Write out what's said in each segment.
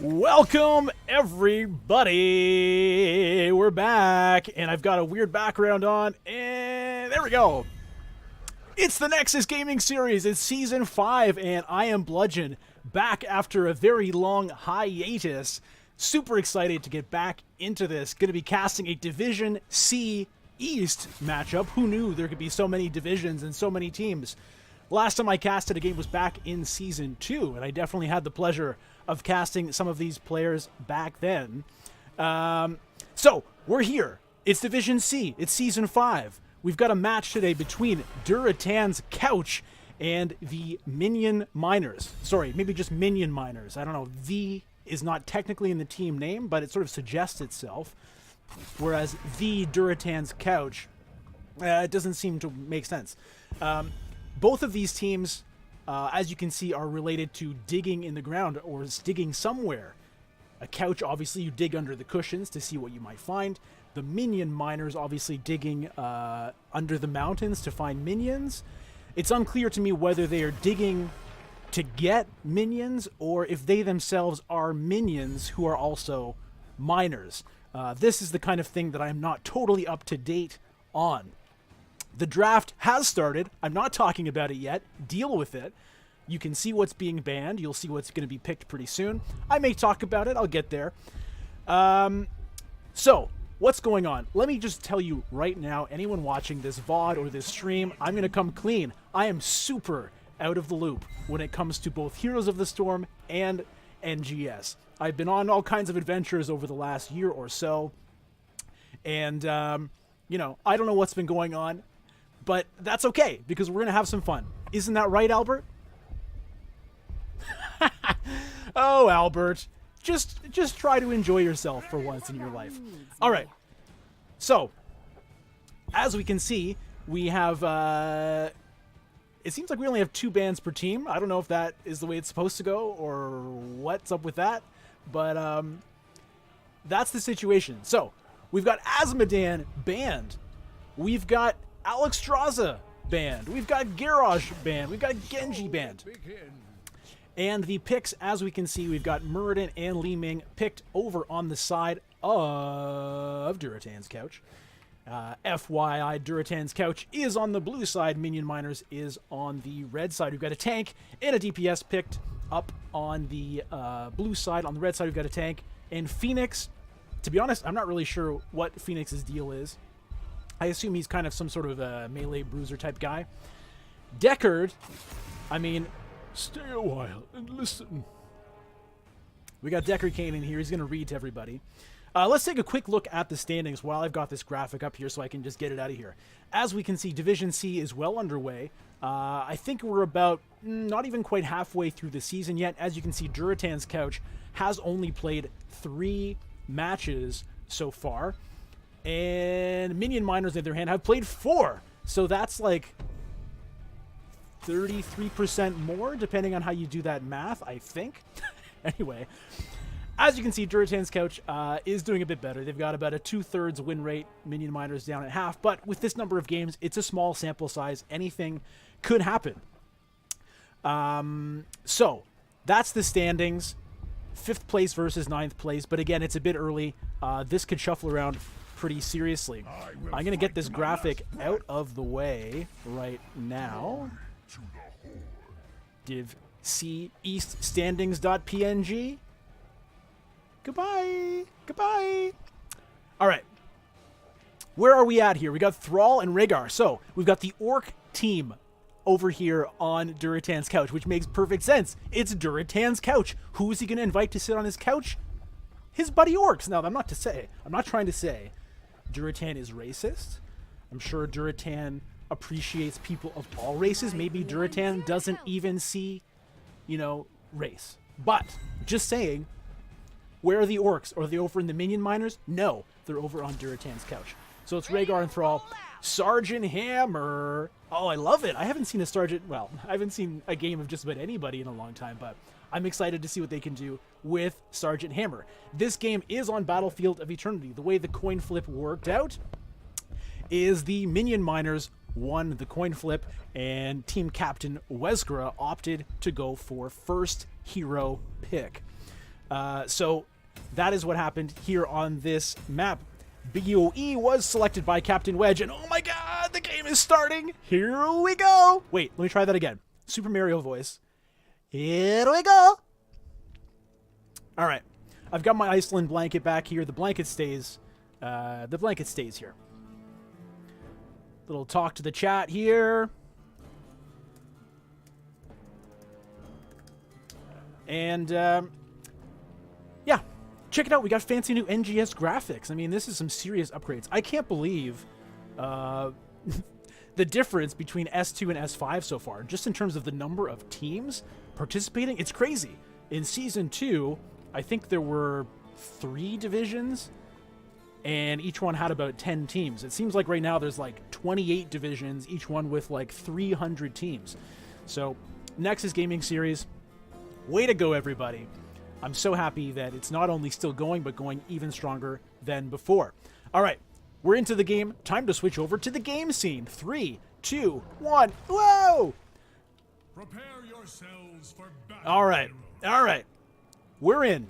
Welcome, everybody! We're back, and I've got a weird background on, and there we go! It's the Nexus Gaming Series, it's Season 5, and I am BLUDGEON, back after a very long hiatus. Super excited to get back into this. Gonna be casting a Division C East matchup. Who knew there could be so many divisions and so many teams? Last time I casted a game was back in Season 2, and I definitely had the pleasure of casting some of these players back then. So, we're here. It's Division C. It's Season 5. We've got a match today between Durotan's Couch and the Minion Miners. Sorry, maybe just Minion Miners. I don't know. The is not technically in the team name, but it sort of suggests itself. Whereas the Durotan's Couch, it doesn't seem to make sense. Both of these teams, as you can see, are related to digging in the ground or digging somewhere. A couch, obviously, you dig under the cushions to see what you might find. The Minion Miners, obviously, digging under the mountains to find minions. It's unclear to me whether they are digging to get minions or if they themselves are minions who are also miners. This is the kind of thing that I'm not totally up to date on. The draft has started. I'm not talking about it yet. Deal with it. You can see what's being banned. You'll see what's going to be picked pretty soon. I may talk about it. I'll get there. So, what's going on? Let me just tell you right now, anyone watching this VOD or this stream, I'm going to come clean. I am super out of the loop when it comes to both Heroes of the Storm and NGS. I've been on all kinds of adventures over the last year or so. And, you know, I don't know what's been going on. But that's okay, because we're going to have some fun. Isn't that right, Albert? Oh, Albert. Just try to enjoy yourself for once in your life. All right. So, as we can see, we have... it seems like we only have 2 bans per team. I don't know if that is the way it's supposed to go or what's up with that. But that's the situation. So, we've got Azmodan banned. We've got Alexstrasza banned. We've got Garrosh banned. We've got Genji banned. And the picks, as we can see, we've got Muradin and Li Ming picked over on the side of Durotan's Couch. FYI, Durotan's Couch is on the blue side. Minion Miners is on the red side. We've got a tank and a DPS picked up on the blue side. On the red side, we've got a tank. And Phoenix, to be honest, I'm not really sure what Phoenix's deal is. I assume he's kind of some sort of a melee bruiser type guy. Deckard, I mean, stay a while and listen. We got Deckard Kane in here. He's going to read to everybody. Let's take a quick look at the standings while I've got this graphic up here so I can just get it out of here. As we can see, Division C is well underway. I think we're about not even quite halfway through the season yet. As you can see, Durotan's Couch has only played 3 matches so far. And Minion Miners, on the other hand, have played 4. So that's like 33% more, depending on how you do that math, I think. Anyway, as you can see, Durotan's Couch is doing a bit better. They've got about a 2/3 win rate. Minion Miners down at half. But with this number of games, it's a small sample size. Anything could happen. So, that's the standings. 5th place versus 9th place. But again, it's a bit early. This could shuffle around pretty seriously. I'm going to get this graphic out of the way right now. Div C East standings.png. Goodbye. Goodbye. All right. Where are we at here? We got Thrall and Rhaegar. So we've got the Orc team over here on Durotan's Couch, which makes perfect sense. It's Durotan's Couch. Who is he going to invite to sit on his couch? His buddy Orcs. Now, I'm not trying to say Durotan is racist. I'm sure Durotan appreciates people of all races. Maybe Durotan doesn't even see, you know, race. But, just saying, where are the Orcs? Are they over in the Minion Miners? No, they're over on Durotan's Couch. So it's Rhaegar and Thrall. Sergeant Hammer. Oh, I love it. I haven't seen a Sergeant, well, I haven't seen a game of just about anybody in a long time, but I'm excited to see what they can do with Sergeant Hammer. This game is on Battlefield of Eternity. The way the coin flip worked out is the Minion Miners won the coin flip, and team captain Wesgara opted to go for first hero pick. So that is what happened here on this map. BOE was selected by Captain Wedge, and oh my god, the game is starting! Here we go! Wait, let me try that again. Super Mario voice. Here we go! Alright, I've got my Iceland blanket back here. The blanket stays here. Little talk to the chat here. And, yeah. Check it out. We got fancy new NGS graphics. I mean, this is some serious upgrades. I can't believe the difference between S2 and S5 so far. Just in terms of the number of teams participating, it's crazy. In Season 2, I think there were 3 divisions, and each one had about 10 teams. It seems like right now there's like 28 divisions, each one with like 300 teams. So, Nexus Gaming Series, way to go, everybody. I'm so happy that it's not only still going, but going even stronger than before. All right, we're into the game. Time to switch over to the game scene. 3, 2, 1, whoa! Prepare yourselves for battle. All right, all right. We're in.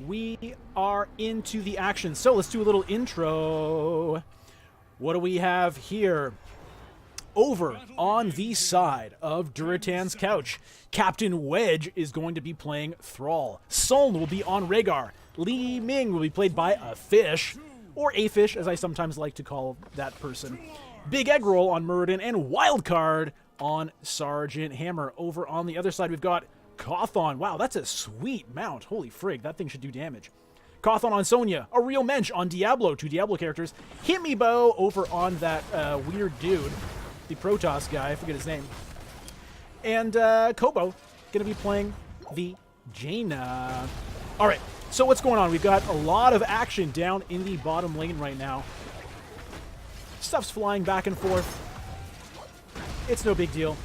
We are into the action. So let's do a little intro. What do we have here? Over on the side of Durotan's couch, Captain Wedge is going to be playing Thrall. Soln will be on Rhaegar. Li Ming will be played by a fish, or a fish, as I sometimes like to call that person. Big Egg Roll on Muradin, and Wildcard on Sergeant Hammer. Over on the other side, we've got Cawthon. Wow, that's a sweet mount. Holy frig, that thing should do damage. Cawthon on Sonya. A real mensch on Diablo. 2 Diablo characters. Himibo over on that weird dude. The Protoss guy, I forget his name. And Kobo, going to be playing the Jaina. All right, so what's going on? We've got a lot of action down in the bottom lane right now. Stuff's flying back and forth. It's no big deal.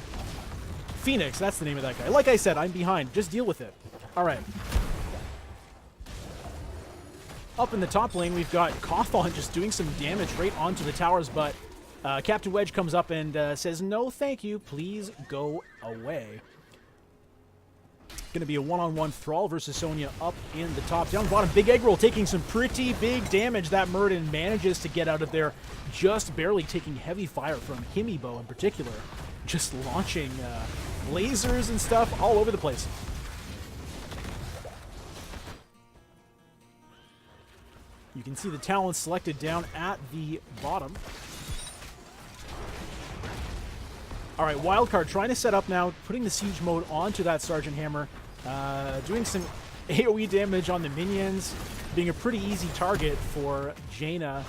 Phoenix, that's the name of that guy. Like I said, I'm behind. Just deal with it. All right. Up in the top lane, we've got Cawthon just doing some damage right onto the towers, but Captain Wedge comes up and says, no, thank you. Please go away. Going to be a one-on-one Thrall versus Sonya up in the top. Down bottom, Big Egg Roll taking some pretty big damage. That Muradin manages to get out of there, just barely taking heavy fire from Himibo in particular. Just launching lasers and stuff all over the place. You can see the talents selected down at the bottom. All right, Wildcard trying to set up now, putting the siege mode onto that Sergeant Hammer, doing some AoE damage on the minions, being a pretty easy target for Jaina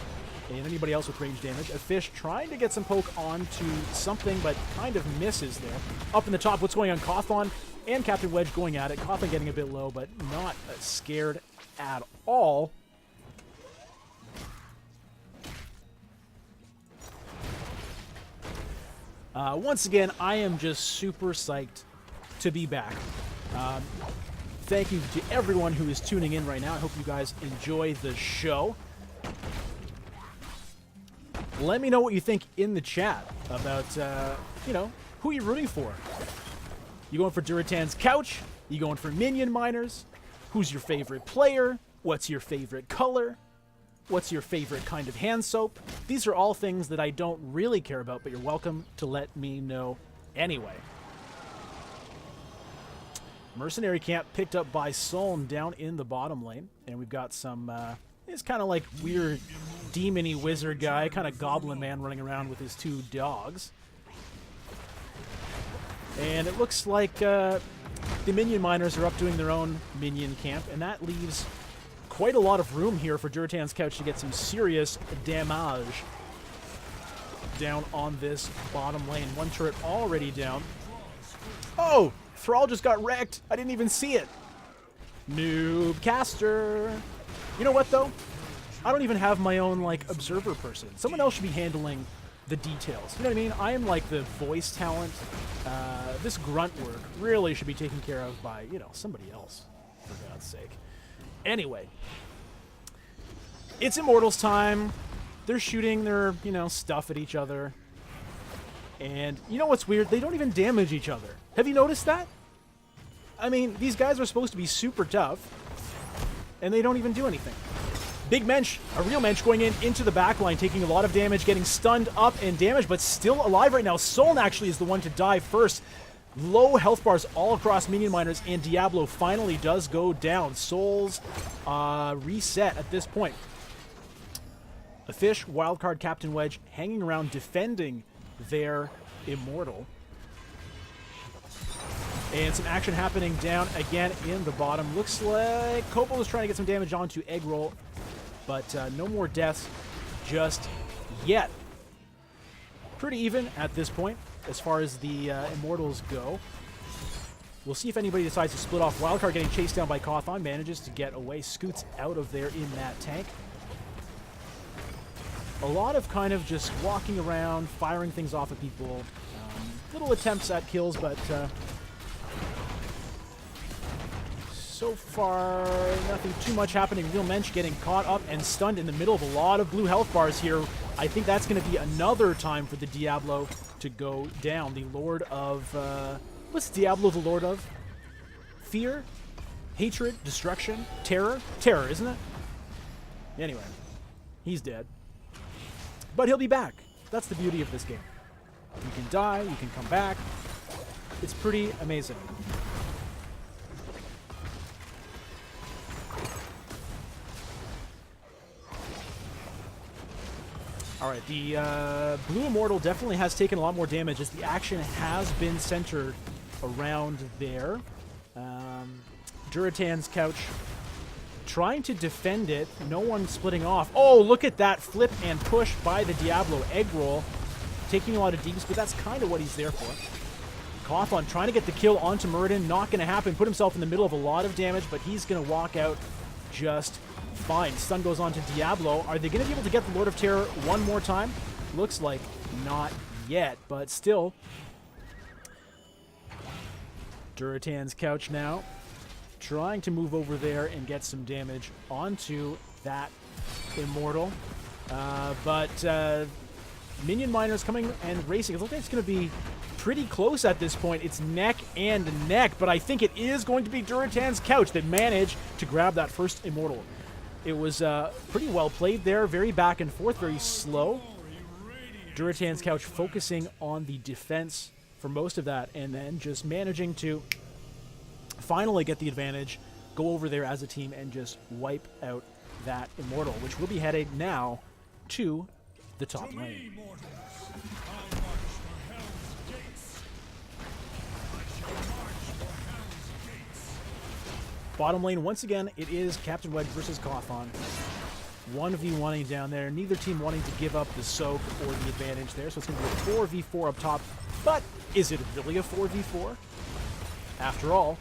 and anybody else with range damage. A fish trying to get some poke onto something, but kind of misses there. Up in the top, what's going on? Cawthon and Captain Wedge going at it. Cawthon getting a bit low, but not scared at all. Once again, I am just super psyched to be back. Thank you to everyone who is tuning in right now. I hope you guys enjoy the show. Let me know what you think in the chat about, you know, who you're rooting for. You going for Durotan's couch? You going for Minion miners? Who's your favorite player? What's your favorite color? What's your favorite kind of hand soap? These are all things that I don't really care about, but you're welcome to let me know anyway. Mercenary camp picked up by Soln down in the bottom lane. And we've got some, it's kind of like weird demon-y wizard guy, kind of goblin man running around with his 2 dogs. And it looks like the Minion miners are up doing their own minion camp, and that leaves quite a lot of room here for Durotan's couch to get some serious damage down on this bottom lane. One turret already down. Oh! Thrall just got wrecked. I didn't even see it. Noob caster. You know what, though? I don't even have my own, like, observer person. Someone else should be handling the details. You know what I mean? I am, like, the voice talent. This grunt work really should be taken care of by, you know, somebody else, for God's sake. Anyway, it's Immortals time. They're shooting their, you know, stuff at each other. And you know what's weird? They don't even damage each other. Have you noticed that? I mean, these guys are supposed to be super tough, and they don't even do anything. Big Mensch, a real Mensch going into the backline, taking a lot of damage, getting stunned up and damaged, but still alive right now. Soln actually is the one to die first. Low health bars all across Minion Miners, and Diablo finally does go down. Souls reset at this point. A Fish, Wildcard, Captain Wedge hanging around defending their Immortal. And some action happening down again in the bottom. Looks like Kobo is trying to get some damage onto Eggroll, but no more deaths just yet. Pretty even at this point as far as the Immortals go. We'll see if anybody decides to split off. Wildcard getting chased down by Cawthon, manages to get away, scoots out of there in that tank. A lot of kind of just walking around, firing things off at people. Little attempts at kills, but so far nothing too much happening. Real Mensch getting caught up and stunned in the middle of a lot of blue health bars here. I think that's going to be another time for the Diablo to go down. The Lord of... what's Diablo the Lord of? Fear? Hatred? Destruction? Terror? Terror, isn't it? Anyway, he's dead. But he'll be back. That's the beauty of this game. You can die, you can come back. It's pretty amazing. Alright, the Blue Immortal definitely has taken a lot more damage as the action has been centered around there. Durotan's couch trying to defend it. No one splitting off. Oh, look at that flip and push by the Diablo. Eggroll taking a lot of deeps, but that's kind of what he's there for. Cawthon trying to get the kill onto Muradin. Not going to happen. Put himself in the middle of a lot of damage, but he's going to walk out just fine. Stun goes on to Diablo. Are they going to be able to get the Lord of Terror one more time? Looks like not yet, but still. Durotan's couch now trying to move over there and get some damage onto that Immortal. But Minion Miners coming and racing. It looks like it's going to be pretty close at this point. It's neck and neck, but I think it is going to be Durotan's couch that managed to grab that first Immortal. It was pretty well played there, very back and forth, very slow. Durotan's couch focusing on the defense for most of that, and then just managing to finally get the advantage, go over there as a team, and just wipe out that Immortal, which will be headed now to the top lane. Bottom lane, once again, it is Captain Wedge versus Cawthon. 1v1ing down there. Neither team wanting to give up the soak or the advantage there, so it's going to be a 4v4 up top. But is it really a 4v4? After all,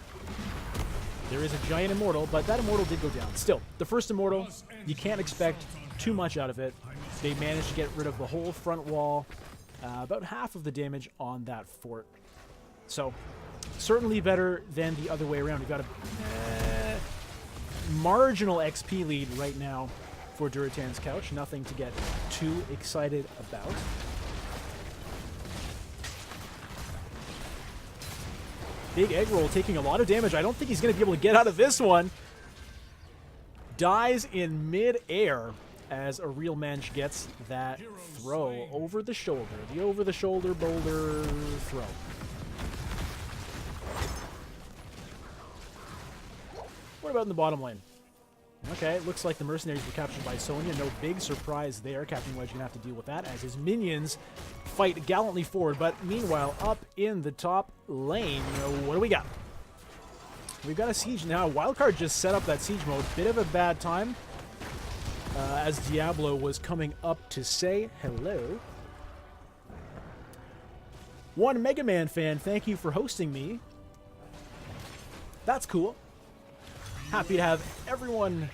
there is a giant Immortal, but that Immortal did go down. Still, the first Immortal, you can't expect too much out of it. They managed to get rid of the whole front wall, about half of the damage on that fort. So, certainly better than the other way around. We've got a marginal XP lead right now for Durotan's couch. Nothing to get too excited about. Big Eggroll taking a lot of damage. I don't think he's going to be able to get out of this one. Dies in mid-air as a real Mensch gets that throw over the shoulder. The over-the-shoulder boulder throw. What about in the bottom lane? Okay, it looks like the mercenaries were captured by Sonya. No big surprise there. Captain Wedge going to have to deal with that as his minions fight gallantly forward. But meanwhile, up in the top lane, what do we got? We've got a siege now. Wildcard just set up that siege mode. Bit of a bad time as Diablo was coming up to say hello. One Mega Man fan, thank you for hosting me. That's cool. Happy to have everyone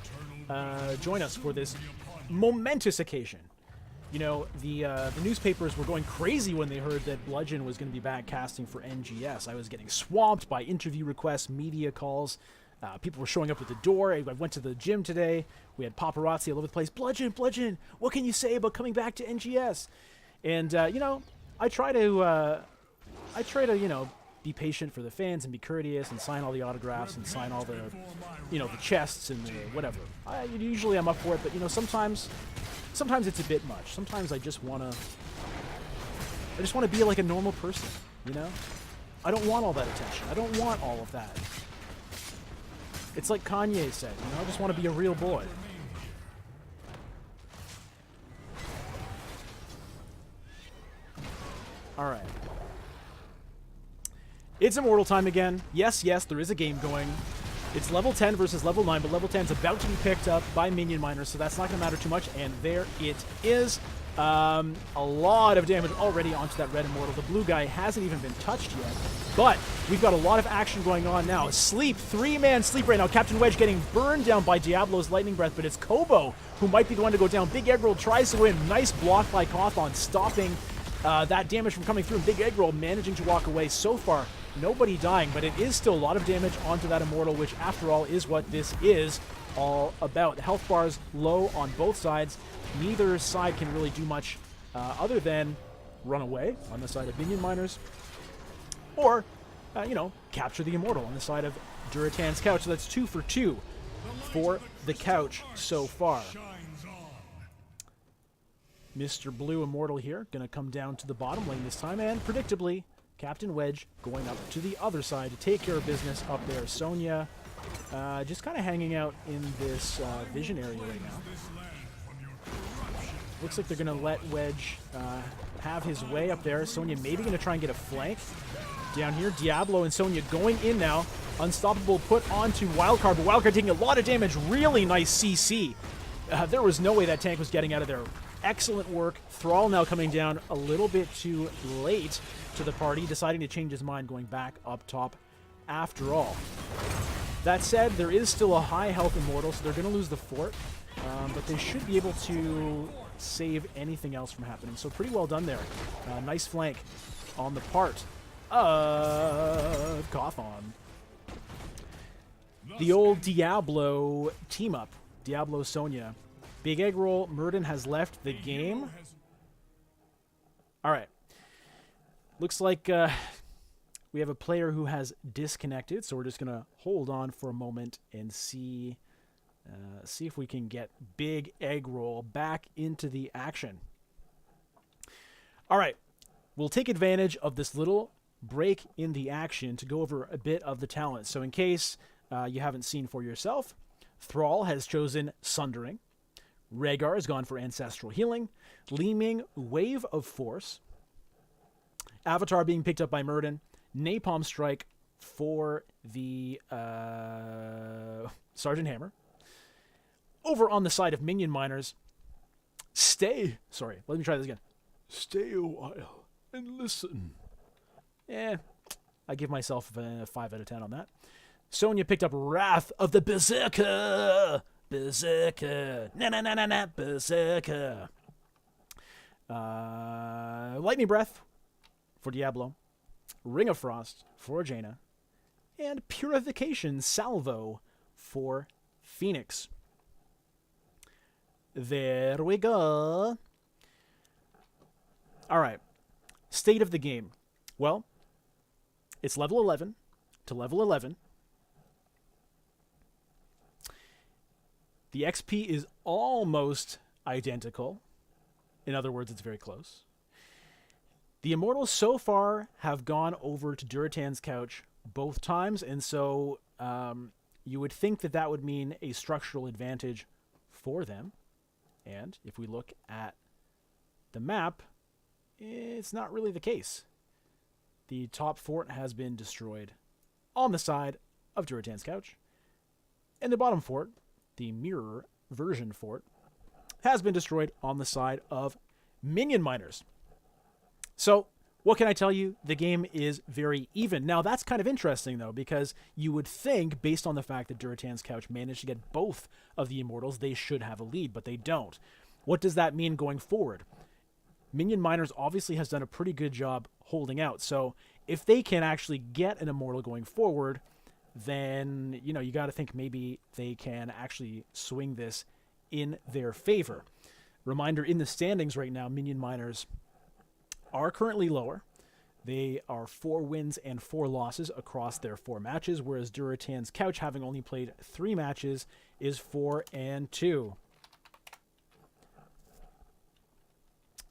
join us for this momentous occasion. You know, the newspapers were going crazy when they heard that BLUDGEON was going to be back casting for NGS. I was getting swamped by interview requests, media calls. People were showing up at the door. I went to the gym today. We had paparazzi all over the place. BLUDGEON, BLUDGEON, what can you say about coming back to NGS? And, you know, I try to, you know, be patient for the fans and be courteous and sign all the autographs and sign all the, you know, the chests and the whatever. Usually I'm up for it, but, you know, sometimes it's a bit much. Sometimes I just want to be like a normal person, you know? I don't want all that attention. I don't want all of that. It's like Kanye said, you know, I just want to be a real boy. Alright. It's Immortal time again. Yes, there is a game going. It's level 10 versus level 9, but level 10 is about to be picked up by Minion Miners, so that's not going to matter too much, and there it is. A lot of damage already onto that red Immortal. The blue guy hasn't even been touched yet, but we've got a lot of action going on now. Sleep, 3-man sleep right now. Captain Wedge getting burned down by Diablo's Lightning Breath, but it's Kobo who might be the one to go down. Big Egg Roll tries to win. Nice block by Cawthon, stopping that damage from coming through. And Big Egg Roll managing to walk away. So far, nobody dying, but it is still a lot of damage onto that Immortal, which after all is what this is all about. The health bars low on both sides. Neither side can really do much other than run away on the side of Minion Miners, or, you know, capture the Immortal on the side of Durotan's Couch. So that's 2 for 2 for the Couch so far. Mr. Blue Immortal here, going to come down to the bottom lane this time, and predictably, Captain Wedge going up to the other side to take care of business up there. Sonya just kind of hanging out in this vision area right now. Looks like they're going to let Wedge have his way up there. Sonya maybe going to try and get a flank down here. Diablo and Sonya going in now. Unstoppable put onto Wildcard, but Wildcard taking a lot of damage. Really nice CC. There was no way that tank was getting out of there. Excellent work. Thrall now coming down a little bit too late to the party, deciding to change his mind, going back up top after all. That said, there is still a high health Immortal, so they're going to lose the fort, but they should be able to save anything else from happening. So pretty well done there. Nice flank on the part of Cawthon. The old Diablo team-up. Diablo Sonya. Big Egg Roll. Murden has left the game. All right. Looks like we have a player who has disconnected, so we're just going to hold on for a moment and see if we can get Big Egg Roll back into the action. All right. We'll take advantage of this little break in the action to go over a bit of the talent. So in case you haven't seen for yourself, Thrall has chosen Sundering. Rhaegar has gone for Ancestral Healing. Li Ming, Wave of Force. Avatar being picked up by Murden. Napalm Strike for the Sergeant Hammer. Over on the side of Minion Miners, stay a while and listen. I give myself a 5 out of 10 on that. Sonya picked up Wrath of the Berserker. Berserker. Berserker. Lightning Breath for Diablo. Ring of Frost for Jaina. And Purification Salvo for Phoenix. There we go. All right. State of the game. Well, it's level 11 to level 11. The XP is almost identical. In other words, it's very close. The Immortals so far have gone over to Durotan's Couch both times, and so you would think that that would mean a structural advantage for them. And if we look at the map, it's not really the case. The top fort has been destroyed on the side of Durotan's Couch. And the bottom fort, the mirror version fort, has been destroyed on the side of Minion Miners. So, what can I tell you? The game is very even. Now, that's kind of interesting, though, because you would think, based on the fact that Durotan's Couch managed to get both of the Immortals, they should have a lead, but they don't. What does that mean going forward? Minion Miners obviously has done a pretty good job holding out, so if they can actually get an Immortal going forward, then, you know, you got to think maybe they can actually swing this in their favor. Reminder, in the standings right now, Minion Miners are currently lower. They are 4 wins and 4 losses across their 4 matches, whereas Durotan's Couch, having only played 3 matches, is 4-2.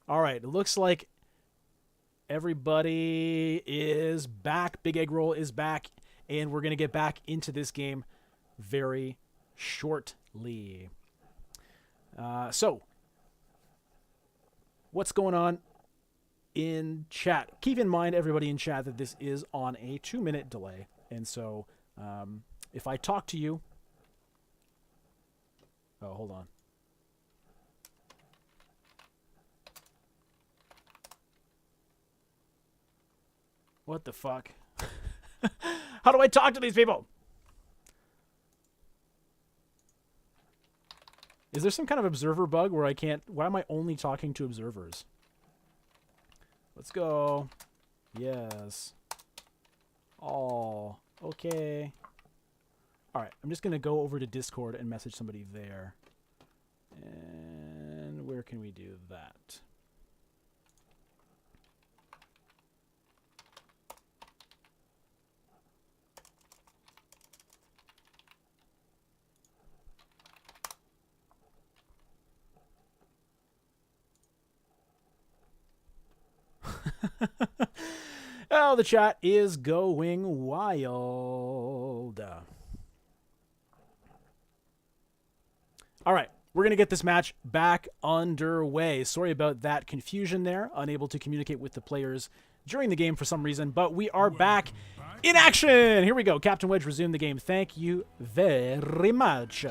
All right, it looks like everybody is back. Big Egg Roll is back, and we're going to get back into this game very shortly. So, what's going on in chat? Keep in mind, everybody in chat, that this is on a 2-minute delay. And so, if I talk to you... Oh, hold on. What the fuck? How do I talk to these people? Is there some kind of observer bug where I can't... Why am I only talking to observers? Let's go. Yes. Oh, okay. All right, I'm just going to go over to Discord and message somebody there. And where can we do that? Oh, the chat is going wild. All right, we're going to get this match back underway. Sorry about that confusion there. Unable to communicate with the players during the game for some reason, but we are back in action. Here we go. Captain Wedge resumed the game. Thank you very much.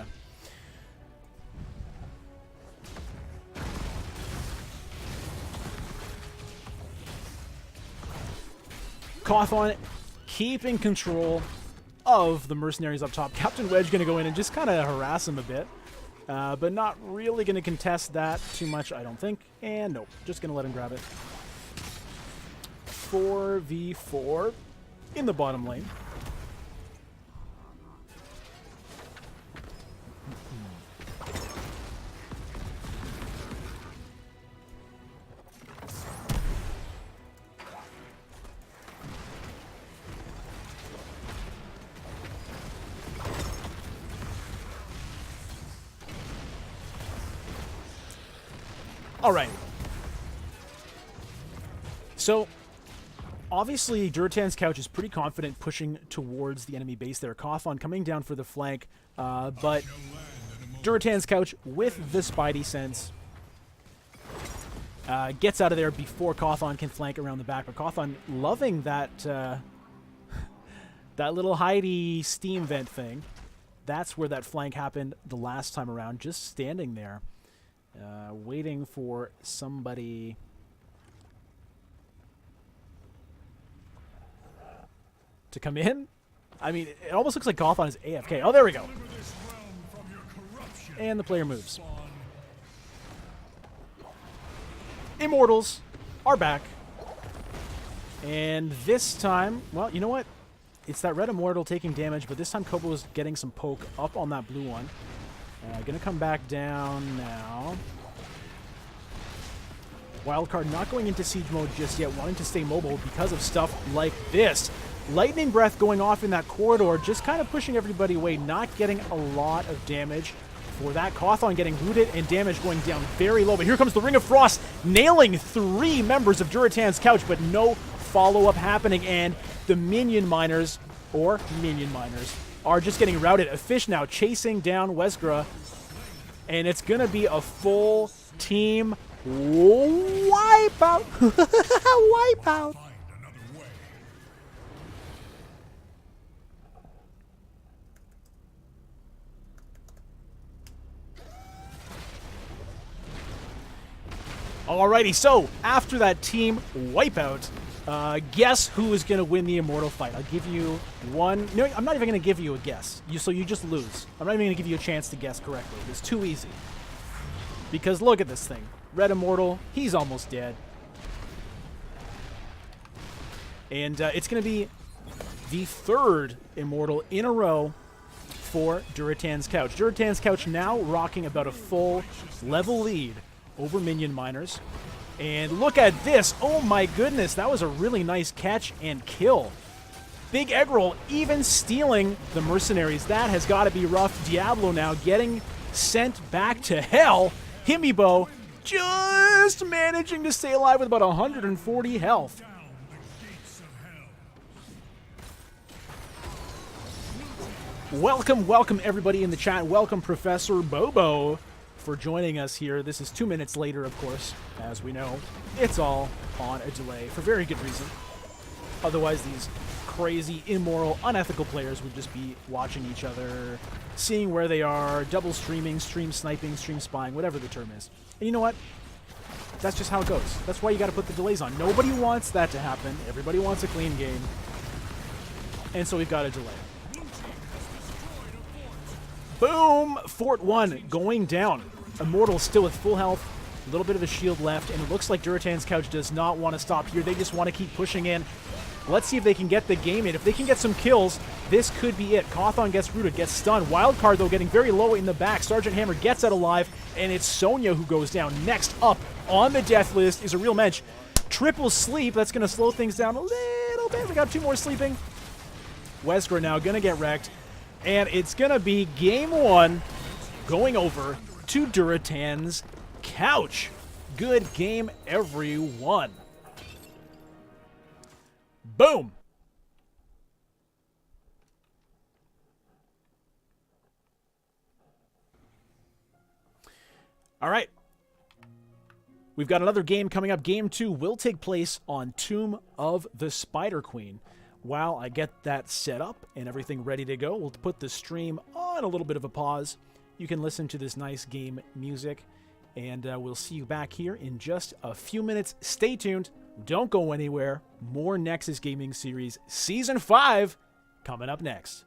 Cawthon keeping control of the mercenaries up top. Captain Wedge going to go in and just kind of harass him a bit. But not really going to contest that too much, I don't think. And nope, just going to let him grab it. 4v4 in the bottom lane. All right. So, obviously, Durotan's Couch is pretty confident pushing towards the enemy base there. Cawthon coming down for the flank, but Durotan's Couch, with the Spidey sense, gets out of there before Cawthon can flank around the back. But Cawthon loving that that little hidey steam vent thing. That's where that flank happened the last time around, just standing there. Waiting for somebody to come in. I mean, it almost looks like Cawthon is AFK. Oh, there we go. And the player moves. Immortals are back. And this time, well, you know what? It's that red Immortal taking damage, but this time Kobo is getting some poke up on that blue one. Gonna come back down now. Wildcard not going into siege mode just yet, wanting to stay mobile because of stuff like this. Lightning Breath going off in that corridor, just kind of pushing everybody away, not getting a lot of damage for that. Cawthon getting rooted and damage going down very low. But here comes the Ring of Frost, nailing 3 members of Durotan's Couch, but no follow-up happening. And the Minion Miners, are just getting routed. A fish now chasing down Wesgra, and it's going to be a full team wipeout. Wipeout. Alrighty, so after that team wipeout, guess who is going to win the Immortal fight? I'll give you one. No, I'm not even going to give you a guess. So you just lose. I'm not even going to give you a chance to guess correctly. It's too easy. Because look at this thing. Red Immortal, he's almost dead. And it's going to be the 3rd Immortal in a row for Durotan's Couch. Durotan's Couch now rocking about a full level lead over Minion Miners. And look at this. Oh my goodness, that was a really nice catch and kill. Big egg roll, even stealing the mercenaries. That has got to be rough. Diablo now getting sent back to hell. Himibo just managing to stay alive with about 140 health. Down the gates of hell. Welcome everybody in the chat. Welcome Professor Bobo for joining us here. This is 2 minutes later, of course, as we know. It's all on a delay for very good reason. Otherwise, these crazy, immoral, unethical players would just be watching each other, seeing where they are, double streaming, stream sniping, stream spying, whatever the term is. And you know what? That's just how it goes. That's why you got to put the delays on. Nobody wants that to happen. Everybody wants a clean game. And so we've got a delay. Boom! Fort 1 going down. Immortal still with full health, a little bit of a shield left, and it looks like Durotan's couch does not want to stop here. They just want to keep pushing in. Let's see if they can get the game in. If they can get some kills, this could be it. Cawthon gets rooted, gets stunned. Wildcard, though, getting very low in the back. Sergeant Hammer gets out alive, and it's Sonya who goes down. Next up on the death list is a real mensch. Triple sleep. That's going to slow things down a little bit. We got 2 more sleeping. Wesker now going to get wrecked. And it's going to be game 1 going over to Durotan's couch. Good game, everyone. Boom. All right. We've got another game coming up. Game 2 will take place on Tomb of the Spider Queen. While I get that set up and everything ready to go, we'll put the stream on a little bit of a pause. You can listen to this nice game music, and we'll see you back here in just a few minutes. Stay tuned. Don't go anywhere. More Nexus Gaming Series Season 5 coming up next.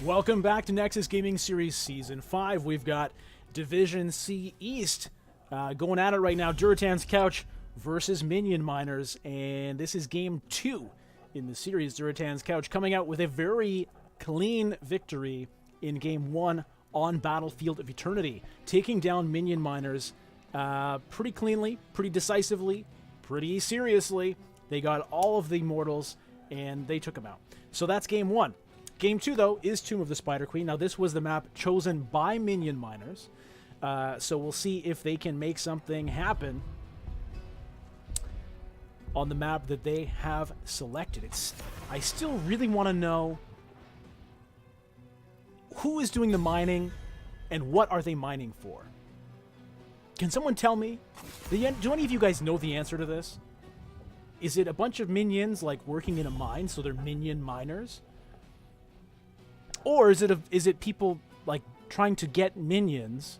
Welcome back to Nexus Gaming Series Season 5. We've got Division C East going at it right now. Durotan's Couch versus Minion Miners. And this is Game 2 in the series. Durotan's Couch coming out with a very clean victory in Game 1 on Battlefield of Eternity. Taking down Minion Miners pretty cleanly, pretty decisively, pretty seriously. They got all of the mortals and they took them out. So that's Game 1. Game 2, though, is Tomb of the Spider Queen. Now, this was the map chosen by Minion Miners, so we'll see if they can make something happen on the map that they have selected. I still really want to know who is doing the mining and what are they mining for. Can someone tell me? Do any of you guys know the answer to this? Is it a bunch of minions, like, working in a mine, so they're minion miners? Or is it people, like, trying to get minions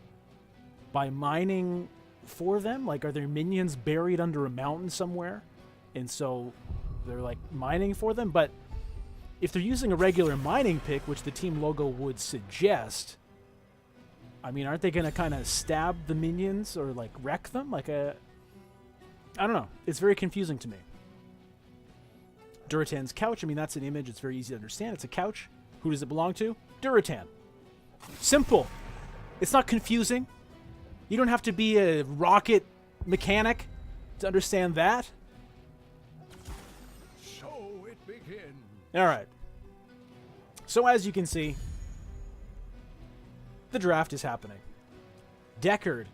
by mining for them? Like, are there minions buried under a mountain somewhere? And so they're, like, mining for them? But if they're using a regular mining pick, which the team logo would suggest, I mean, aren't they going to kind of stab the minions or, like, wreck them? Like I don't know. It's very confusing to me. Durotan's Couch, I mean, that's an image. It's very easy to understand. It's a couch. Who does it belong to? Durotan. Simple. It's not confusing. You don't have to be a rocket mechanic to understand that. So it begins. All right. So as you can see, the draft is happening. Deckard.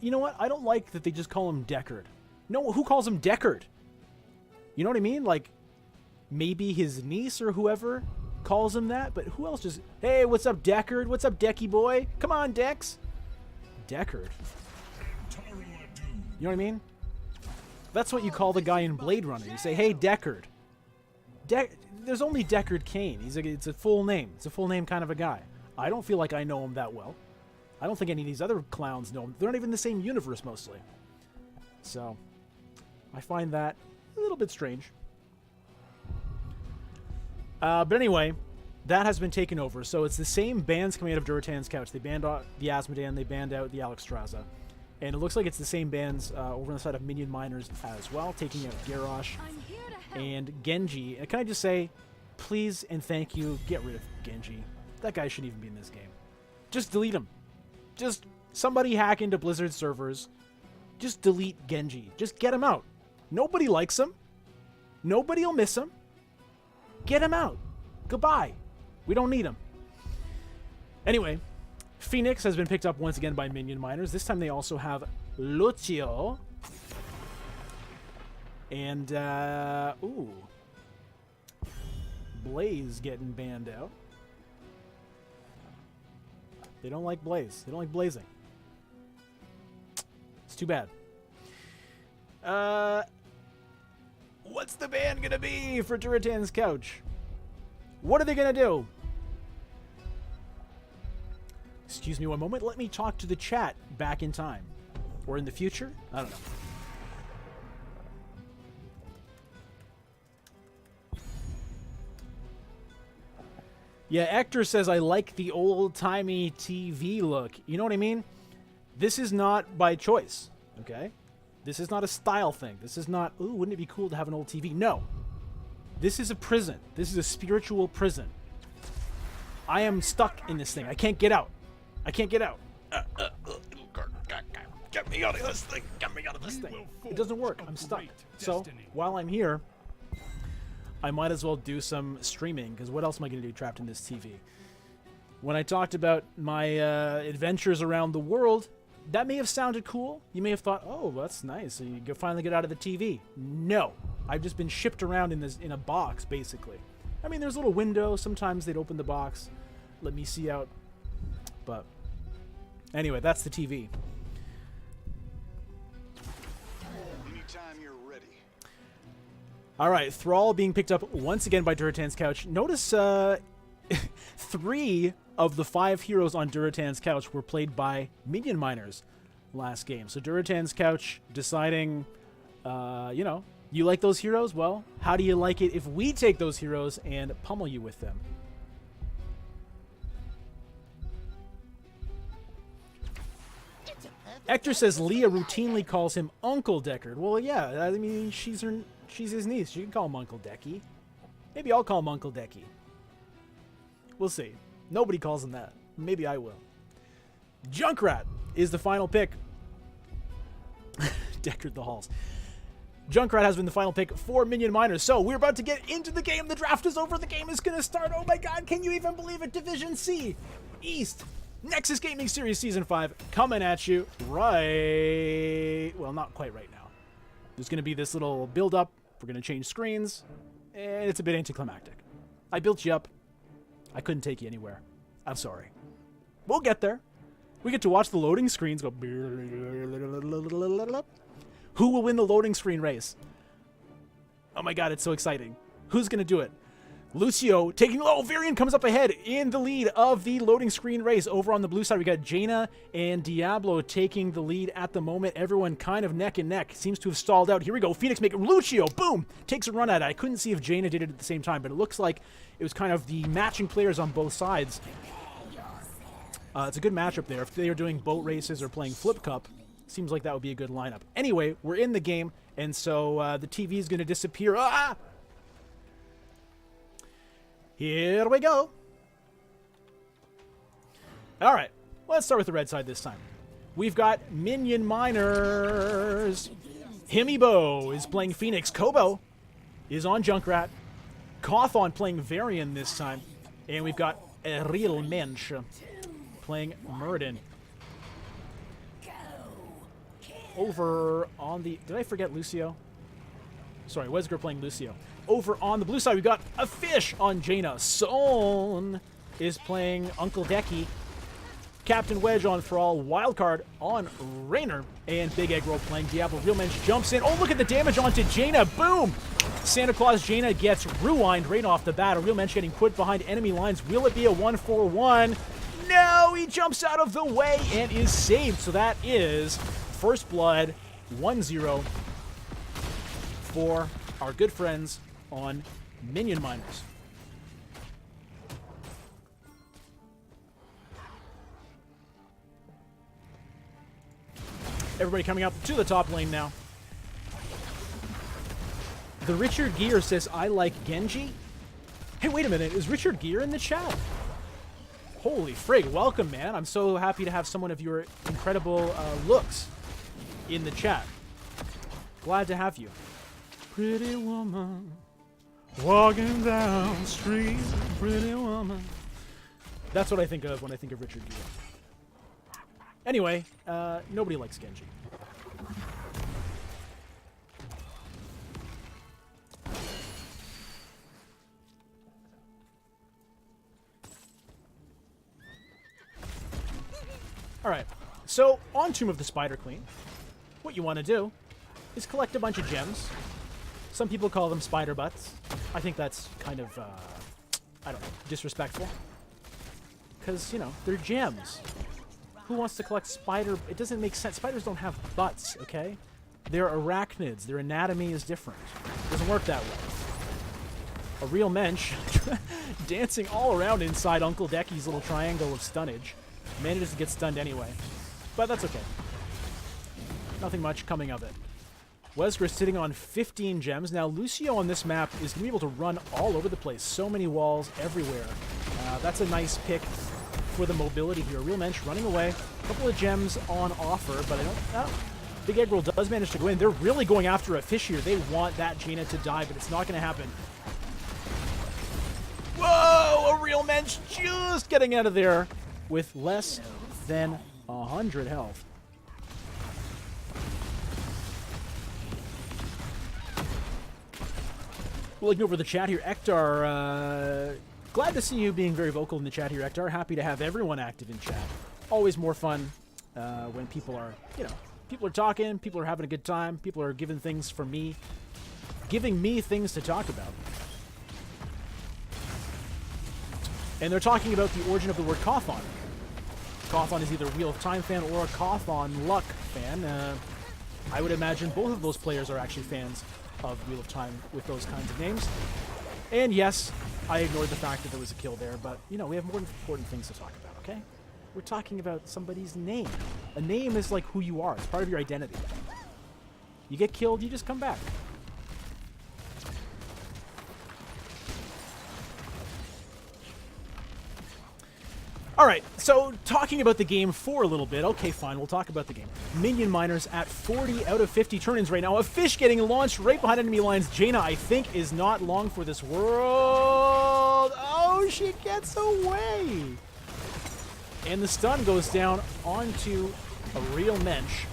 You know what? I don't like that they just call him Deckard. No, who calls him Deckard? You know what I mean? Like, maybe his niece or whoever calls him that, but who else just, hey, what's up, Deckard? What's up, Decky boy? Come on, Dex. Deckard. You know what I mean? That's what you call the guy in Blade Runner. You say, hey, Deckard. There's only Deckard Cain. It's a full name. It's a full name kind of a guy. I don't feel like I know him that well. I don't think any of these other clowns know him. They're not even in the same universe, mostly. So, I find that a little bit strange. But anyway, that has been taken over. So it's the same bands coming out of Durotan's Couch. They banned out the Asmodean, they banned out the Alexstrasza. And it looks like it's the same bands over on the side of Minion Miners as well, taking out Garrosh and Genji. And can I just say, please and thank you, get rid of Genji. That guy shouldn't even be in this game. Just delete him. Just somebody hack into Blizzard servers. Just delete Genji. Just get him out. Nobody likes him. Nobody will miss him. Get him out. Goodbye. We don't need him. Anyway, Phoenix has been picked up once again by Minion Miners. This time they also have Lucio. And, ooh. Blaze getting banned out. They don't like Blaze. They don't like blazing. It's too bad. What's the ban gonna be for Durotan's Couch? What are they gonna do? Excuse me one moment. Let me talk to the chat back in time. Or in the future? I don't know. Yeah, Hector says, I like the old-timey TV look. You know what I mean? This is not by choice, okay? This is not a style thing. This is not, ooh, wouldn't it be cool to have an old TV? No. This is a prison. This is a spiritual prison. I am stuck in this thing. I can't get out. I can't get out. Get me out of this thing. Get me out of this thing. It doesn't work. I'm stuck. So, while I'm here, I might as well do some streaming, because what else am I going to do trapped in this TV? When I talked about my adventures around the world, that may have sounded cool. You may have thought, oh, that's nice. So you finally get out of the TV. No. I've just been shipped around in a box, basically. I mean, there's a little window. Sometimes they'd open the box, let me see out. But anyway, that's the TV. Anytime you're ready. All right, Thrall being picked up once again by Durotan's Couch. Notice 3 of the 5 heroes on Durotan's Couch were played by Minion Miners last game. So Durotan's Couch deciding, you know, you like those heroes? Well, how do you like it if we take those heroes and pummel you with them? Hector says Leah routinely calls him Uncle Deckard. Well, yeah, I mean, she's his niece. She can call him Uncle Decky. Maybe I'll call him Uncle Decky. We'll see. Nobody calls him that. Maybe I will. Junkrat is the final pick. Deckard the Halls. Junkrat has been the final pick for Minion Miners. So we're about to get into the game. The draft is over. The game is going to start. Oh my god, can you even believe it? Division C, East, Nexus Gaming Series Season 5 coming at you right... Well, not quite right now. There's going to be this little build-up. We're going to change screens. And it's a bit anticlimactic. I built you up. I couldn't take you anywhere. I'm sorry. We'll get there. We get to watch the loading screens go... Who will win the loading screen race? Oh my god, it's so exciting. Who's going to do it? Lucio taking... Oh, Varian comes up ahead in the lead of the loading screen race. Over on the blue side, we got Jaina and Diablo taking the lead at the moment. Everyone kind of neck and neck. Seems to have stalled out. Here we go. Phoenix making... Lucio, boom! Takes a run at it. I couldn't see if Jaina did it at the same time, but it looks like it was kind of the matching players on both sides. It's a good matchup there. If they are doing boat races or playing Flip Cup, seems like that would be a good lineup. Anyway, we're in the game, and so the TV is going to disappear. Ah! Here we go. All right, let's start with the red side this time. We've got Minion Miners. Himibo is playing Phoenix. Kobo is on Junkrat. Cawthon playing Varian this time. And we've got a real Mensch playing Muradin. Over on the... Did I forget Lucio? Sorry, Wesker playing Lucio. Over on the blue side, we've got a fish on Jaina. Son is playing Uncle Decky. Captain Wedge on Thrall. Wildcard on Raynor. And Big Egg Roll playing Diablo. Real Mensch jumps in. Oh, look at the damage onto Jaina. Boom! Santa Claus Jaina gets rewind right off the bat. A Real Mensch getting put behind enemy lines. Will it be a 1-4-1? No! He jumps out of the way and is saved. So that is first blood 1-0 for our good friends on Minion Miners. Everybody coming up to the top lane now. The Richard Gear says, I like Genji. Hey, wait a minute. Is Richard Gear in the chat? Holy frig. Welcome, man. I'm so happy to have someone of your incredible looks in the chat. Glad to have you. Pretty woman, walking down the street, pretty woman. That's what I think of when I think of Richard Gear. Anyway, nobody likes Genji. Alright, so on Tomb of the Spider Queen, what you want to do is collect a bunch of gems. Some people call them spider butts. I think that's kind of, I don't know, disrespectful. Because, you know, they're gems. Who wants to collect spider... It doesn't make sense. Spiders don't have butts, okay? They're arachnids. Their anatomy is different. It doesn't work that way. A real mensch dancing all around inside Uncle Decky's little triangle of stunnage. Manages to get stunned anyway. But that's okay. Nothing much coming of it. Wesker sitting on 15 gems. Now, Lucio on this map is going to be able to run all over the place. So many walls everywhere. That's a nice pick for the mobility here. Real Mensch running away. A couple of gems on offer, but I don't... Big Egg Roll does manage to go in. They're really going after a fish here. They want that Jaina to die, but it's not going to happen. Whoa! A Real Mensch just getting out of there with less than 100 health. We're looking over the chat here. Ektar, glad to see you being very vocal in the chat here, Ektar. Happy to have everyone active in chat. Always more fun when people are, you know, people are talking, people are having a good time, people are giving things for me, giving me things to talk about. And they're talking about the origin of the word Cawthon. Cawthon is either a Wheel of Time fan or a Cawthon Luck fan. I would imagine both of those players are actually fans of Wheel of Time with those kinds of names. And yes, I ignored the fact that there was a kill there, but, you know, we have more important things to talk about, okay? We're talking about somebody's name. A name is like who you are. It's part of your identity. You get killed, you just come back. Alright, so talking about the game for a little bit. Okay, fine, we'll talk about the game. Minion miners at 40 out of 50 turn-ins right now. A fish getting launched right behind enemy lines. Jaina, I think, is not long for this world. Oh, she gets away. And the stun goes down onto a real mensch.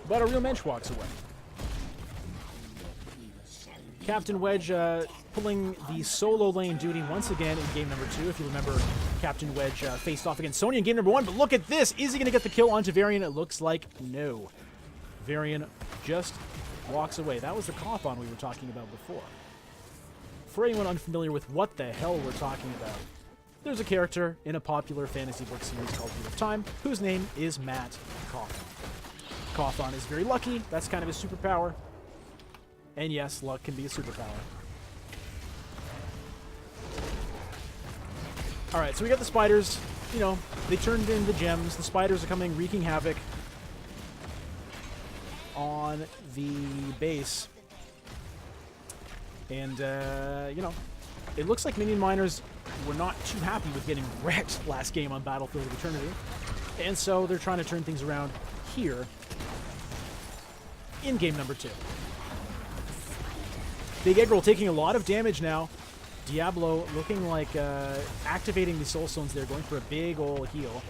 But a real mensch walks away. Captain Wedge pulling the solo lane duty once again in game number 2. If you remember, Captain Wedge faced off against Sonya in game number 1. But look at this. Is he going to get the kill onto Varian? It looks like no. Varian just walks away. That was the cough-on we were talking about before. For anyone unfamiliar with what the hell we're talking about, there's a character in a popular fantasy book series called Wheel of Time, whose name is Matt Cough-on. Cough-on is very lucky. That's kind of his superpower. And yes, luck can be a superpower. Alright, so we got the spiders. You know, they turned in the gems. The spiders are coming, wreaking havoc on the base. And, you know, it looks like Minion miners were not too happy with getting wrecked last game on Battlefield of Eternity. And so they're trying to turn things around here in game number 2. Big Egg Roll taking a lot of damage now. Diablo looking like activating the Soul Stones there, going for a big ol' heal.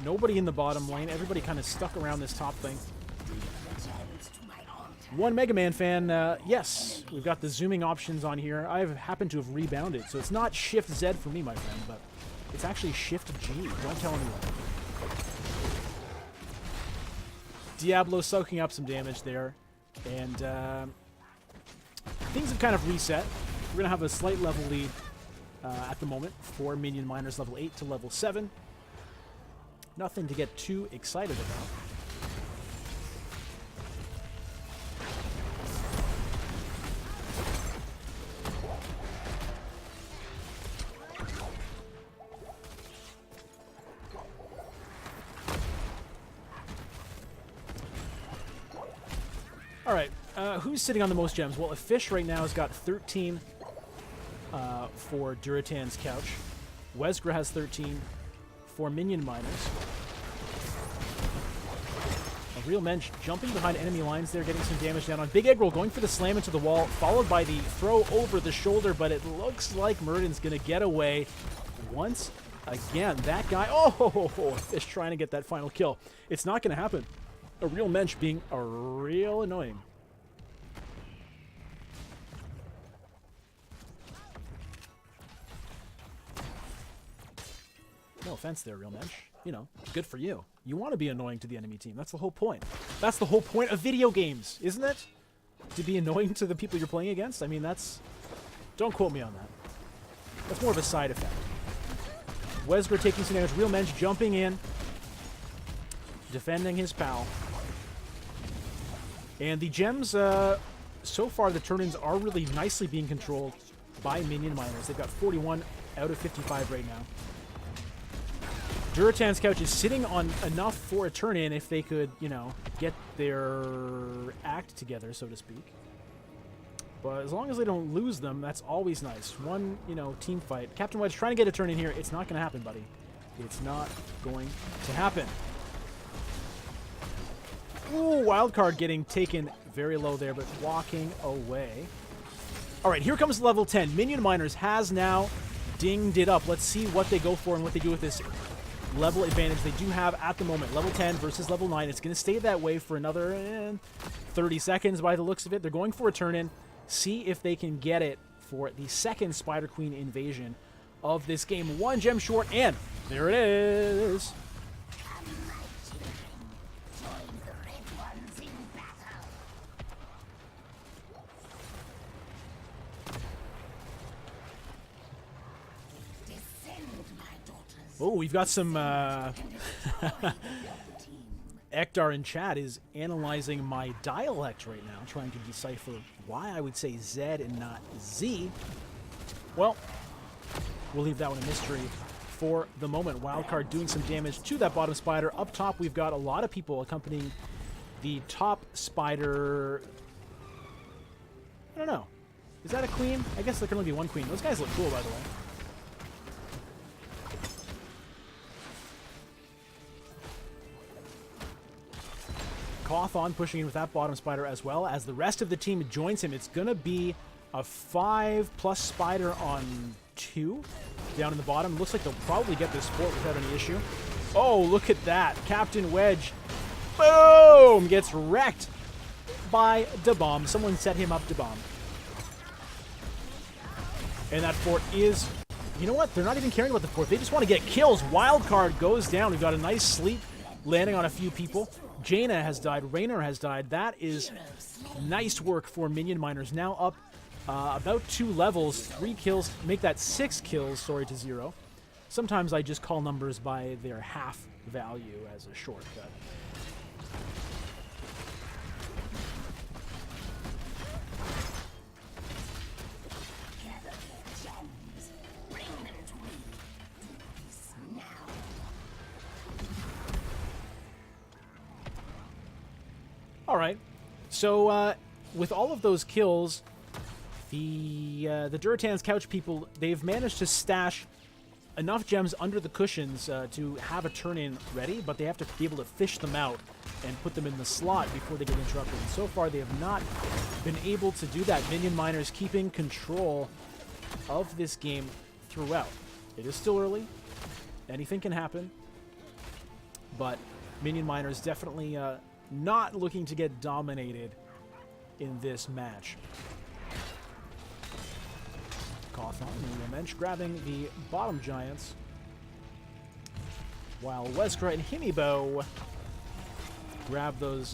Nobody in the bottom lane. Everybody kind of stuck around this top thing. One Mega Man fan, yes, we've got the zooming options on here. I've happened to have rebounded, so it's not Shift Z for me, my friend, but it's actually Shift G. Don't tell anyone. Diablo soaking up some damage there, and things have kind of reset. We're going to have a slight level lead at the moment for Minion miners level 8 to level 7. Nothing to get too excited about. Alright, who's sitting on the most gems? Well, a fish right now has got 13 for Durotan's couch. Wesgra has 13 for Minion miners. A real mensch jumping behind enemy lines there, getting some damage down on Big Egg Roll, going for the slam into the wall, followed by the throw over the shoulder, but it looks like Murden's going to get away once again. That guy, oh, fish trying to get that final kill. It's not going to happen. A real mensch being a real annoying. No offense there, real mensch. You know, good for you. You want to be annoying to the enemy team. That's the whole point. That's the whole point of video games, isn't it? To be annoying to the people you're playing against? I mean, that's... Don't quote me on that. That's more of a side effect. Wesger taking some damage. Real mensch jumping in. Defending his pal. And the gems, so far the turn-ins are really nicely being controlled by Minion miners. They've got 41 out of 55 right now. Durotan's couch is sitting on enough for a turn-in if they could, you know, get their act together, so to speak. But as long as they don't lose them, that's always nice. One, you know, team fight. Captain Wedge trying to get a turn-in here. It's not going to happen, buddy. It's not going to happen. Ooh, wildcard getting taken very low there, but walking away. All right, here comes level 10. Minion miners has now dinged it up. Let's see what they go for and what they do with this level advantage they do have at the moment. Level 10 versus level 9. It's going to stay that way for another 30 seconds by the looks of it. They're going for a turn-in. See if they can get it for the second Spider Queen invasion of this game. One gem short, and there it is. Oh, we've got some... Ektar in chat is analyzing my dialect right now, trying to decipher why I would say Z and not Z. Well, we'll leave that one a mystery for the moment. Wildcard doing some damage to that bottom spider. Up top, we've got a lot of people accompanying the top spider. I don't know. Is that a queen? I guess there can only be one queen. Those guys look cool, by the way. Cawthon pushing in with that bottom spider as well as the rest of the team joins him. It's going to be a 5+ spider on 2 down in the bottom. Looks like they'll probably get this fort without any issue. Oh, look at that. Captain Wedge, boom, gets wrecked by Da-Bomb. Someone set him up Da-Bomb. And that fort is, you know what? They're not even caring about the fort. They just want to get kills. Wildcard goes down. We've got a nice sleep landing on a few people. Jaina has died. Raynor has died. That is nice work for Minion Miners. Now up about 2 levels, 3 kills, make that 6 kills, sorry, to 0. Sometimes I just call numbers by their half value as a shortcut. All right, so with all of those kills, the Durotan's couch people, they've managed to stash enough gems under the cushions to have a turn-in ready, but they have to be able to fish them out and put them in the slot before they get interrupted. And so far, they have not been able to do that. Minion Miners keeping control of this game throughout. It is still early. Anything can happen. But Minion Miners definitely not looking to get dominated in this match. Cawthon and Mensch grabbing the bottom giants, while Weskra and Himibo grab those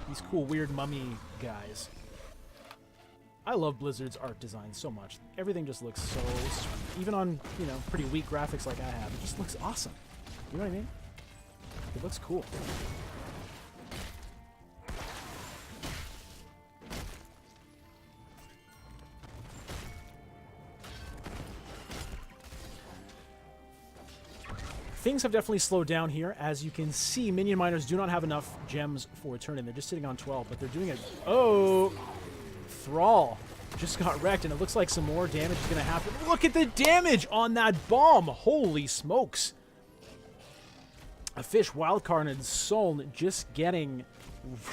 these cool weird mummy guys. I love Blizzard's art design so much. Everything just looks so, even on, you know, pretty weak graphics like I have, it just looks awesome. You know what I mean? It looks cool. Things have definitely slowed down here. As you can see, Minion Miners do not have enough gems for a turn-in. They're just sitting on 12, but they're doing it. Oh! Thrall just got wrecked, and it looks like some more damage is going to happen. Look at the damage on that bomb! Holy smokes! A fish, Wildcard, and Soln just getting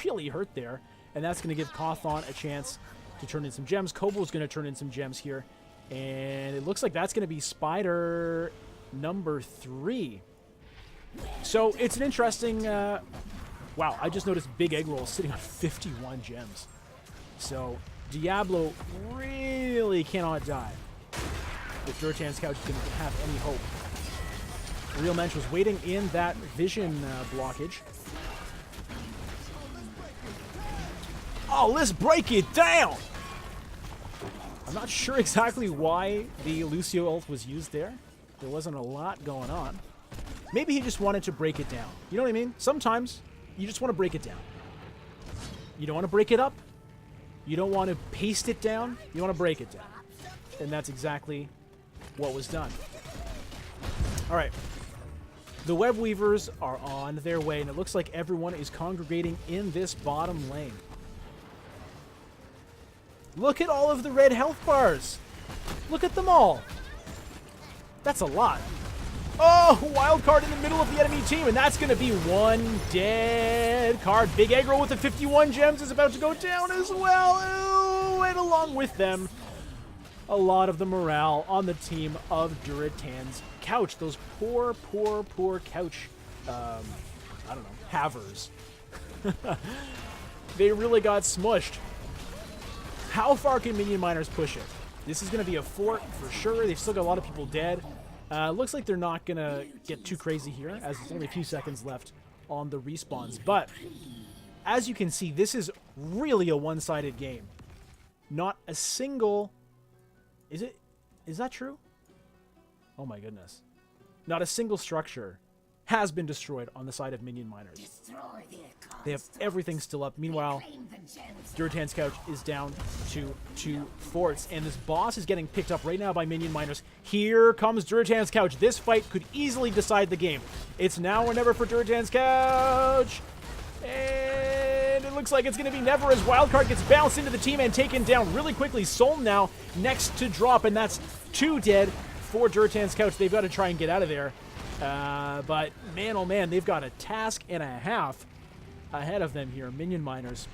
really hurt there, and that's going to give Cawthon a chance to turn in some gems. Kobo's going to turn in some gems here, and it looks like that's going to be Spider number 3. So it's an interesting... wow, I just noticed Big Egg Roll sitting on 51 gems. So Diablo really cannot die if Durotan's couch is going to have any hope. Real Mensch was waiting in that vision blockage. Oh, let's break it down! I'm not sure exactly why the Lucio ult was used there. There wasn't a lot going on. Maybe he just wanted to break it down. You know what I mean? Sometimes you just want to break it down. You don't want to break it up. You don't want to paste it down. You want to break it down. And that's exactly what was done. All right. The Web Weavers are on their way, and it looks like everyone is congregating in this bottom lane. Look at all of the red health bars. Look at them all. That's a lot. Oh, Wildcard in the middle of the enemy team, and that's going to be one dead card. Big Aggro with the 51 gems is about to go down as well. Oh, and along with them, a lot of the morale on the team of Durotan's couch. Those poor, poor, poor couch, I don't know, havers. They really got smushed. How far can Minion Miners push it? This is going to be a fort for sure. They've still got a lot of people dead. Looks like they're not going to get too crazy here, as there's only a few seconds left on the respawns. But as you can see, this is really a one-sided game. Not a single... Is that true? Oh my goodness. Not a single structure has been destroyed on the side of Minion Miners. They have everything still up. Meanwhile, Durotan's Couch is down to 2 forts, and this boss is getting picked up right now by Minion Miners. Here comes Durotan's Couch. This fight could easily decide the game. It's now or never for Durotan's Couch. And it looks like it's going to be never as Wildcard gets bounced into the team and taken down really quickly. Soul now next to drop, and that's 2 dead for Durotan's Couch. They've got to try and get out of there. But man, oh man, they've got a task and a half ahead of them here. Minion Miners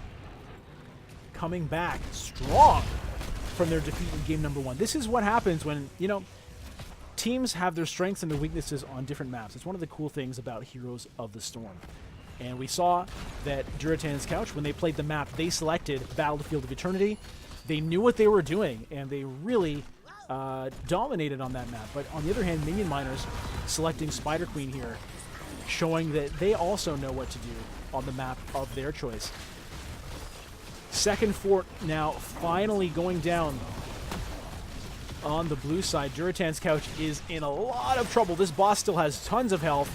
coming back strong from their defeat in game number 1. This is what happens when, you know, teams have their strengths and their weaknesses on different maps. It's one of the cool things about Heroes of the Storm. And we saw that Durotan's Couch, when they played the map they selected, Battlefield of Eternity, they knew what they were doing, and they really dominated on that map. But on the other hand, Minion Miners selecting Spider Queen here, showing that they also know what to do on the map of their choice. Second fort now finally going down on the blue side. Durotan's Couch is in a lot of trouble. This boss still has tons of health,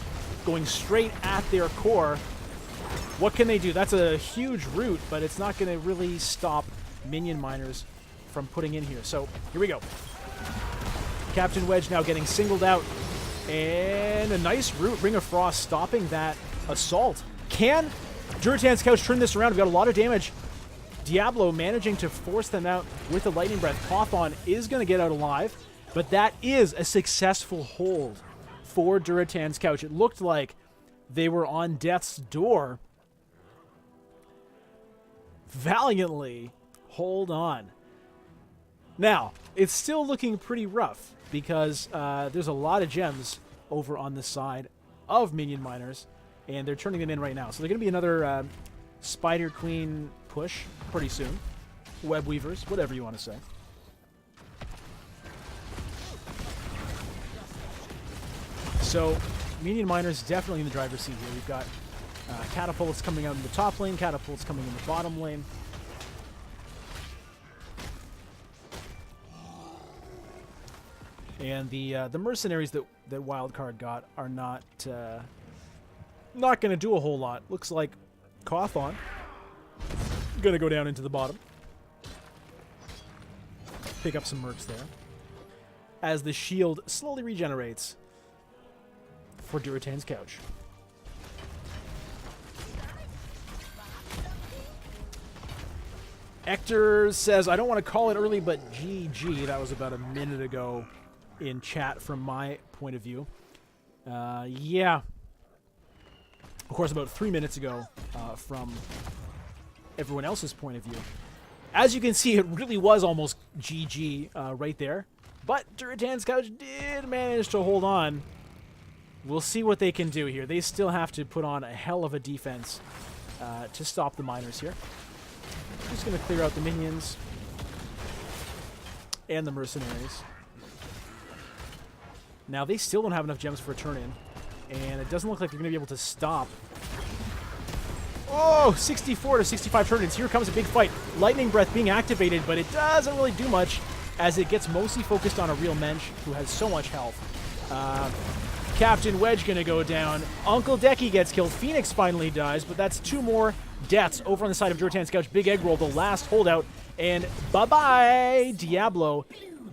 going straight at their core. What can they do? That's a huge root, but it's not going to really stop Minion Miners from putting in here. So here we go. Captain Wedge now getting singled out, and a nice root. Ring of Frost stopping that assault. Can Durotan's Couch turn this around? We've got a lot of damage. Diablo managing to force them out with the Lightning Breath. Cawthon is going to get out alive, but that is a successful hold for Durotan's Couch. It looked like they were on death's door. Valiantly hold on. Now, it's still looking pretty rough because there's a lot of gems over on the side of Minion Miners, and they're turning them in right now. So they're going to be another Spider Queen push pretty soon. Web Weavers, whatever you want to say. So, Minion Miners definitely in the driver's seat here. We've got catapults coming out in the top lane, catapults coming in the bottom lane. And the mercenaries that Wildcard got are not going to do a whole lot. Looks like Cawthon going to go down into the bottom. Pick up some mercs there. As the shield slowly regenerates for Durotan's Couch. Ector says, I don't want to call it early, but GG. That was about a minute ago in chat from my point of view. Yeah. Of course, about 3 minutes ago from everyone else's point of view. As you can see, it really was almost GG right there. But Durotan's Couch did manage to hold on. We'll see what they can do here. They still have to put on a hell of a defense to stop the miners here. Just going to clear out the minions and the mercenaries. Now, they still don't have enough gems for a turn-in, and it doesn't look like they're going to be able to stop. Oh, 64 to 65 turn-ins. Here comes a big fight. Lightning Breath being activated, but it doesn't really do much as it gets mostly focused on a real mensch who has so much health. Captain Wedge going to go down. Uncle Decky gets killed. Phoenix finally dies, but that's 2 more deaths over on the side of Durotan's Couch. Big Egg Roll, the last holdout, and bye-bye! Diablo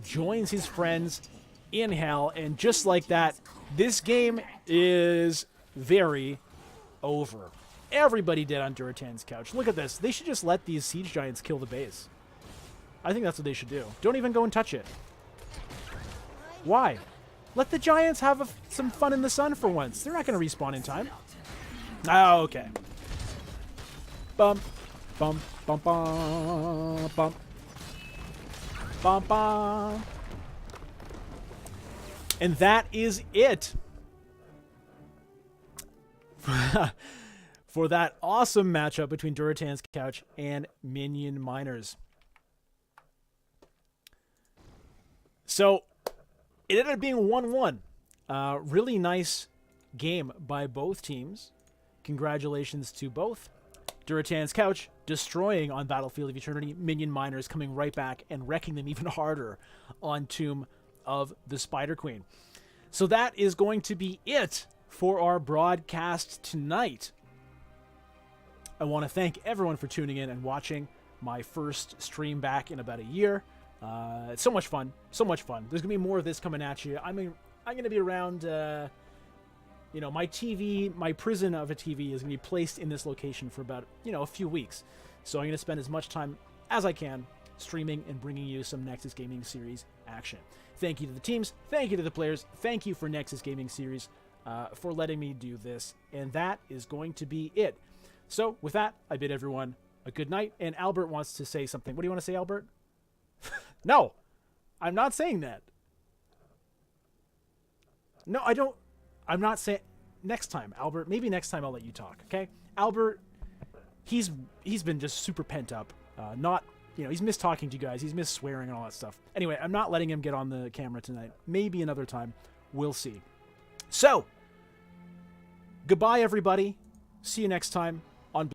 joins his friends in hell, and just like that, this game is very over. Everybody dead on Durotan's Couch. Look at this. They should just let these siege giants kill the base. I think that's what they should do. Don't even go and touch it. Why? Let the giants have some fun in the sun for once. They're not going to respawn in time. Oh, okay. Bump, bump, bump, bump, bump. Bump, bump. And that is it for that awesome matchup between Durotan's Couch and Minion Miners. So it ended up being 1-1. Really nice game by both teams. Congratulations to both. Durotan's Couch destroying on Battlefield of Eternity. Minion Miners coming right back and wrecking them even harder on Tomb of the Spider Queen. So that is going to be it for our broadcast tonight. I want to thank everyone for tuning in and watching my first stream back in about a year. It's so much fun. So much fun. There's going to be more of this coming at you. I'm going to be around, you know, my TV, my prison of a TV is going to be placed in this location for about, you know, a few weeks. So I'm going to spend as much time as I can streaming and bringing you some Nexus Gaming Series action. Thank you to the teams. Thank you to the players. Thank you for Nexus Gaming Series for letting me do this. And that is going to be it. So with that, I bid everyone a good night. And Albert wants to say something. What do you want to say, Albert? No, I'm not saying that. No, I don't. I'm not saying. Next time, Albert. Maybe next time I'll let you talk. Okay, Albert. He's been just super pent up. Not, you know, he's missed talking to you guys. He's missed swearing and all that stuff. Anyway, I'm not letting him get on the camera tonight. Maybe another time. We'll see. So, goodbye, everybody. See you next time.